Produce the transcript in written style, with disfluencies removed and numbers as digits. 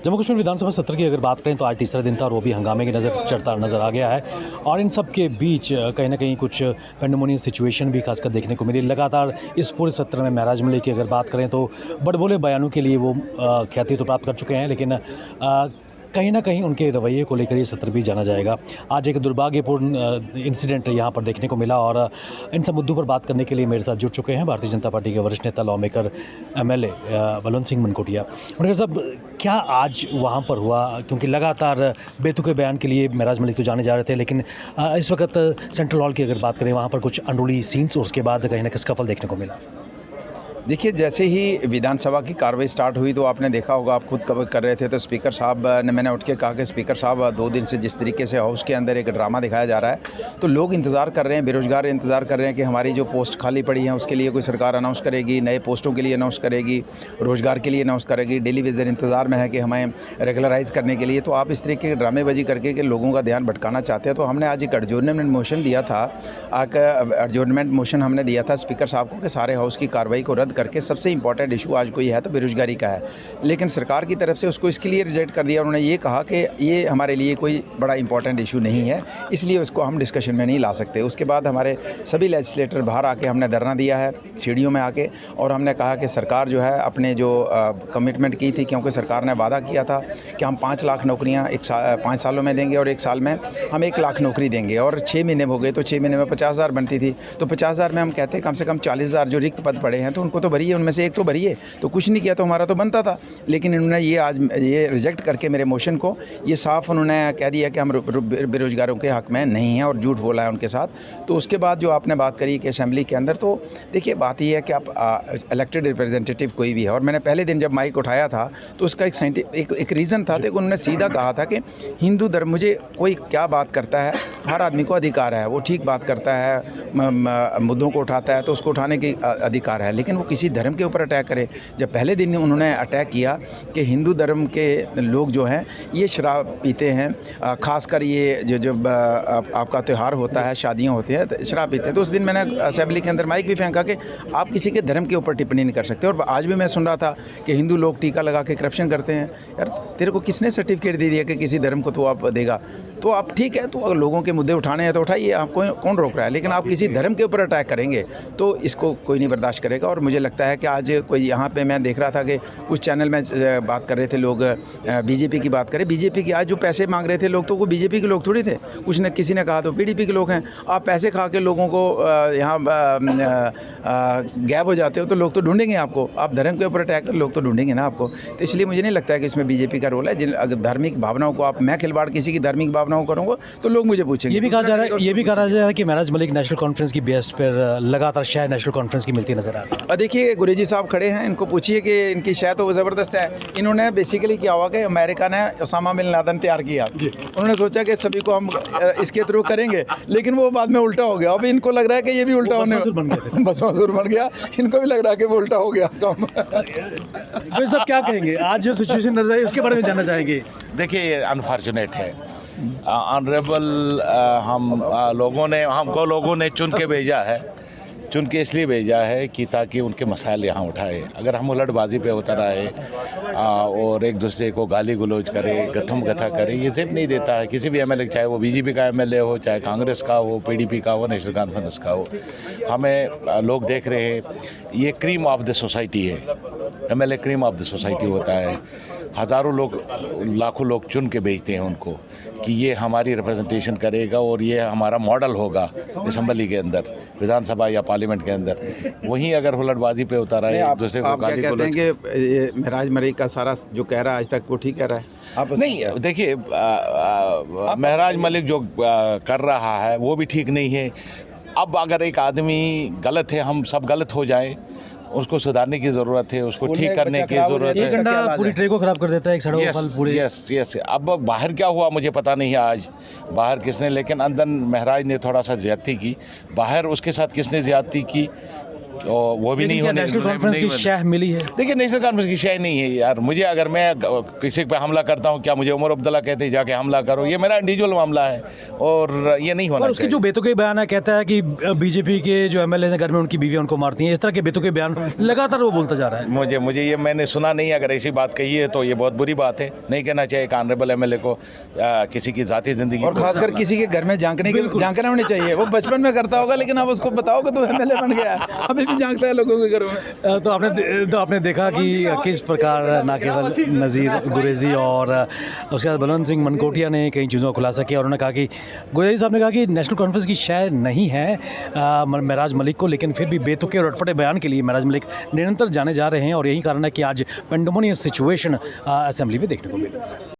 जम्मू कश्मीर विधानसभा सत्र की अगर बात करें तो आज तीसरा दिन था और वो भी हंगामे की चढ़ता नज़र आ गया है। और इन सब के बीच कहीं ना कहीं कुछ पेंडेमोनियस सिचुएशन भी खासकर देखने को मिली। लगातार इस पूरे सत्र में महराज मलिक की अगर बात करें तो बड़बोले बयानों के लिए वो ख्याति तो प्राप्त कर चुके हैं, लेकिन कहीं ना कहीं उनके रवैये को लेकर ये सत्र भी जाना जाएगा। आज एक दुर्भाग्यपूर्ण इंसिडेंट यहाँ पर देखने को मिला और इन सब मुद्दों पर बात करने के लिए मेरे साथ जुड़ चुके हैं भारतीय जनता पार्टी के वरिष्ठ नेता law maker MLA Balwant Singh Mankotia. उनके साहब, क्या आज वहाँ पर हुआ, क्योंकि लगातार बेतुके बयान के लिए महराज मलिक तो जाने जा रहे थे, लेकिन इस वक्त सेंट्रल हॉल की अगर बात करें वहाँ पर कुछ अनरूली सीन्स और उसके बाद कहीं ना कहीं स्कफल देखने को मिला। देखिए, जैसे ही विधानसभा की कार्रवाई स्टार्ट हुई तो आपने देखा होगा, आप खुद कवर कर रहे थे, तो स्पीकर साहब ने, मैंने उठ के कहा कि स्पीकर साहब 2 दिन से जिस तरीके से हाउस के अंदर एक ड्रामा दिखाया जा रहा है, तो लोग इंतज़ार कर रहे हैं, बेरोजगार इंतज़ार कर रहे हैं कि हमारी जो पोस्ट खाली पड़ी हैं उसके लिए कोई सरकार अनाउंस करेगी, नए पोस्टों के लिए अनाउंस करेगी, रोज़गार के लिए अनाउंस करेगी, डेली वेजर इंतज़ार में है कि हमें रेगुलराइज़ करने के लिए। तो आप इस तरीके की ड्रामेबाजी करके कि लोगों का ध्यान भटकाना चाहते हैं। तो हमने आज एक एडजोर्नमेंट मोशन दिया था, एडजोर्नमेंट मोशन हमने दिया था स्पीकर साहब को कि सारे हाउस की कार्रवाई को रद्द करके, सबसे इंपॉर्टेंट इशू आज कोई है तो बेरोजगारी का है, लेकिन सरकार की तरफ से उसको इसके लिए रिजेक्ट कर दिया। उन्होंने ये कहा कि ये हमारे लिए कोई बड़ा इंपॉर्टेंट इशू नहीं है, इसलिए उसको हम डिस्कशन में नहीं ला सकते। उसके बाद हमारे सभी लेजिस्लेटर बाहर आके हमने धरना दिया है सीढ़ियों में आके, और हमने कहा कि सरकार जो है अपने जो कमिटमेंट की थी, क्योंकि सरकार ने वादा किया था कि हम 5 लाख नौकरियाँ 5 सालों में देंगे और 1 साल में हम 1 लाख नौकरी देंगे, और 6 महीने हो गए तो 6 महीने में 50,000 बनती थी, तो 50,000 में हम कहते हैं कम से कम 40,000 जो रिक्त पद पड़े हैं तो उनको तो भरिए, उनमें से एक तो भरिए। तो कुछ नहीं किया तो हमारा तो बनता था, लेकिन इन्होंने ये आज ये रिजेक्ट करके मेरे मोशन को ये साफ उन्होंने कह दिया कि हम बेरोजगारों के हक में नहीं हैं और झूठ बोला है उनके साथ। तो उसके बाद जो आपने बात करी कि असेंबली के अंदर, तो देखिए बात ये है कि आप इलेक्टेड रिप्रेजेंटेटिव कोई भी है, और मैंने पहले दिन जब माइक उठाया था तो उसका एक रीज़न था। तो उन्होंने सीधा कहा था कि हिंदू धर्म, मुझे कोई क्या बात करता है, हर आदमी को अधिकार है, वो ठीक बात करता है, मुद्दों को उठाता है तो उसको उठाने की अधिकार है, लेकिन वो किसी धर्म के ऊपर अटैक करे। जब पहले दिन उन्होंने अटैक किया कि हिंदू धर्म के लोग जो हैं ये शराब पीते हैं, खासकर ये जब आपका त्यौहार होता है, शादियां होती हैं तो शराब पीते हैं, तो उस दिन मैंने असेंबली के अंदर माइक भी फेंका कि आप किसी के धर्म के ऊपर टिप्पणी नहीं कर सकते। और आज भी मैं सुन रहा था कि हिंदू लोग टीका लगा के करप्शन करते हैं। यार, तेरे को किसने सर्टिफिकेट दे दिया कि किसी धर्म को तो आप देगा? तो आप ठीक है, तो अगर लोगों के मुद्दे उठाने हैं तो उठाइए, आपको कौन रोक रहा है, लेकिन आप किसी धर्म के ऊपर अटैक करेंगे तो इसको कोई नहीं बर्दाश्त करेगा। और मुझे लगता है कि आज कोई यहाँ पे मैं देख रहा था कि कुछ चैनल में बात कर रहे थे लोग, बीजेपी की बात करें, बीजेपी की आज जो पैसे मांग रहे थे लोग, तो वो बीजेपी के लोग थोड़ी थे, कुछ ने किसी ने कहा तो PDP के लोग हैं। आप पैसे खा के लोगों को यहाँ गैप हो जाते हो तो लोग तो ढूंढेंगे आपको, आप धर्म के ऊपर अटैक कर लोग तो ढूंढेंगे ना आपको। तो इसलिए मुझे नहीं लगता है कि इसमें बीजेपी का रोल है। जिन अगर धार्मिक भावनाओं को मैं खिलवाड़ किसी की धार्मिक भावनाओं करूँगा तो लोग मुझे पूछेंगे। ये भी कहा जा रहा है कि महराज मलिक नेशनल कॉन्फ्रेंस की बेस पर लगातार शायद नेशनल कॉन्फ्रेंस की मिलती नजर आ रही है। देखिए, गुरेजी साहब खड़े हैं, इनको पूछिए कि इनकी शायद तो ज़बरदस्त है। इन्होंने बेसिकली क्या हुआ कि अमेरिका ने ओसामा बिन लादेन तैयार किया, उन्होंने सोचा कि सभी को हम इसके थ्रू करेंगे, लेकिन वो बाद में उल्टा हो गया। अब इनको लग रहा है कि ये भी उल्टा होने बस मजदूर बन गया, इनको भी लग रहा है कि वो उल्टा हो गया काम। तो सब क्या कहेंगे, आज जो सिचुएशन नजर आई उसके बारे में जानना चाहेंगे। देखिए, ये अनफॉर्चुनेट है, ऑनरेबल हमको लोगों ने चुन के भेजा है, चुन के इसलिए भेजा है कि ताकि उनके मसाइल यहाँ उठाए। अगर हम उलटबाजी पे उतर आए और एक दूसरे को गाली गलौज करे, गथम गथा करे, ये सिर्फ नहीं देता है किसी भी MLA, चाहे वो BJP का MLA हो, चाहे कांग्रेस का हो, PDP का हो, नेशनल कॉन्फ्रेंस का हो। हमें लोग देख रहे हैं, ये क्रीम ऑफ द सोसाइटी है, MLA cream of the society होता है। हज़ारों लोग, लाखों लोग चुन के भेजते हैं उनको कि ये हमारी रिप्रेजेंटेशन करेगा और ये हमारा मॉडल होगा असेंबली के अंदर, विधानसभा या पार्लियामेंट के अंदर। वहीं अगर हुलड़बाजी पे उतारा है, एक दूसरे को गाली कहते हैं कि महराज मलिक का सारा जो कह रहा है आज तक वो ठीक कह रहा है? आप नहीं, देखिए, महराज मलिक जो कर रहा है वो भी ठीक नहीं है। अब अगर एक आदमी गलत है, हम सब गलत हो जाएं, उसको सुधारने की ज़रूरत है, उसको ठीक करने की ज़रूरत है। एक घंटा पूरी ट्रे को खराब कर देता है, एक सड़क फल पूरे। यस। अब बाहर क्या हुआ मुझे पता नहीं है आज, बाहर किसने, लेकिन अंदर महराज ने थोड़ा सा ज़्यादती की। बाहर उसके साथ किसने ज़्यादती की और वो भी नहीं लेकिन क्या होने नेशनल कॉन्फ्रेंस की शह मिली है? देखिए नेशनल कॉन्फ्रेंस की शय नहीं है यार। मुझे अगर मैं किसी पे हमला करता हूँ, क्या मुझे उमर अब्दुल्ला कहते हैं जाके हमला करो? ये मेरा इंडिविजुअल मामला है और ये नहीं होना और उसके चाहिए। जो बेतुके बयान है, कहता है कि बीजेपी के जो एमएलए हैं घर में उनकी बीवी उनको मारती हैं, इस तरह के बेतुके बयान लगातार वो बोलता जा रहा है। मुझे ये मैंने सुना नहीं। अगर ऐसी बात कही है तो ये बहुत बुरी बात है। नहीं कहना चाहिए एक ऑनरेबल एमएलए को किसी की जाती जिंदगी और खासकर किसी के घर में झांकना होनी चाहिए। वो बचपन में करता होगा, लेकिन अब उसको बताओगे तो एमएलए बन गया, अभी भी झांकता है लोगों के घरों में। तो आपने देखा कि किस प्रकार ना केवल नज़ीर गुरेजी और उसके बाद बलवंत सिंह मनकोटिया ने कई चीज़ों का खुलासा किया। उन्होंने कहा कि गुरेजी साहब ने कहा कि नेशनल कॉन्फ्रेंस की शय नहीं है महराज मलिक को, लेकिन फिर भी बेतुके और अटपटे बयान के लिए महराज मलिक निरंतर जाने जा रहे हैं और यही कारण है कि आज पेंडेमोनियस सिचुएशन असेंबली में देखने को मिला।